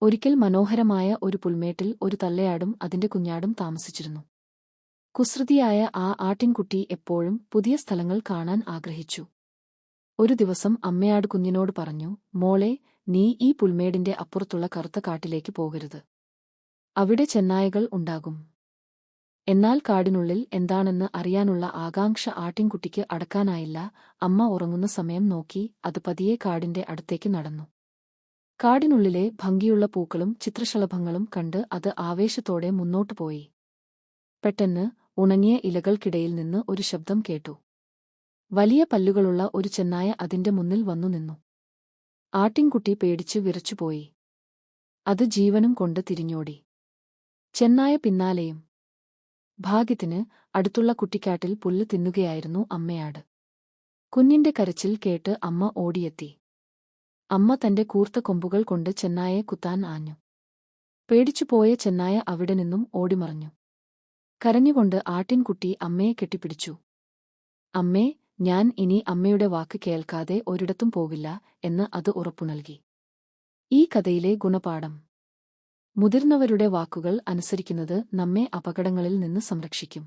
ഒരിക്കൽ മനോഹരമായ ഒരു പുൽമേട്ടിൽ ഒരു തള്ളയാടും അതിന്റെ കുഞ്ഞാടും താമസിച്ചിരുന്നു. കുസൃതിയായ ആ ആട്ടിൻകുട്ടി എപ്പോഴും പുതിയ സ്ഥലങ്ങൾ കാണാൻ ആഗ്രഹിച്ചു. ഒരു ദിവസം അമ്മയാട് കുഞ്ഞിനോട് പറഞ്ഞു, മോളെ, നീ ഈ പുൽമേടിന്റെ അപ്പുറത്തുള്ള കറുത്ത കാട്ടിലേക്ക് പോകരുത്. അവിടെ ചെന്നായകൾ ഉണ്ടാകും. എന്നാൽ കാടിനുള്ളിൽ എന്താണെന്ന് അറിയാനുള്ള ആകാംക്ഷ ആട്ടിൻകുട്ടിക്ക് അടക്കാനായില്ല. അമ്മ ഉറങ്ങുന്ന സമയം നോക്കി അത് പതിയെ കാടിന്റെ അടുത്തേക്ക് നടന്നു. കാടിനുള്ളിലെ ഭംഗിയുള്ള പൂക്കളും ചിത്രശലഭങ്ങളും കണ്ട് അത് ആവേശത്തോടെ മുന്നോട്ടു പോയി. പെട്ടെന്ന് ഉണങ്ങിയ ഇലകൾക്കിടയിൽ നിന്ന് ഒരു ശബ്ദം കേട്ടു. വലിയ പല്ലുകളുള്ള ഒരു ചെന്നായ അതിന്റെ മുന്നിൽ വന്നു നിന്നു. ആട്ടിൻകുട്ടി പേടിച്ച് വിറച്ചുപോയി. അത് ജീവനും കൊണ്ട് തിരിഞ്ഞോടി. ചെന്നായ പിന്നാലെയും. ഭാഗ്യത്തിന് അടുത്തുള്ള കുട്ടിക്കാട്ടിൽ പുല്ല് തിന്നുകയായിരുന്നു അമ്മയാട്. കുഞ്ഞിന്റെ കരച്ചിൽ കേട്ട് അമ്മ ഓടിയെത്തി. അമ്മ തന്റെ കൂർത്ത കൊമ്പുകൾ കൊണ്ട് ചെന്നായെ കുത്താൻ ആഞ്ഞു. പേടിച്ചുപോയ ചെന്നായ അവിടെ നിന്നും ഓടിമറഞ്ഞു. കരഞ്ഞുകൊണ്ട് ആട്ടിൻകുട്ടി അമ്മയെ കെട്ടിപ്പിടിച്ചു. അമ്മേ, ഞാൻ ഇനി അമ്മയുടെ വാക്ക് കേൾക്കാതെ ഒരിടത്തും പോകില്ല എന്ന് അത് ഉറപ്പുനൽകി. ഈ കഥയിലെ ഗുണപാഠം: മുതിർന്നവരുടെ വാക്കുകൾ അനുസരിക്കുന്നത് നമ്മെ അപകടങ്ങളിൽ നിന്ന് സംരക്ഷിക്കും.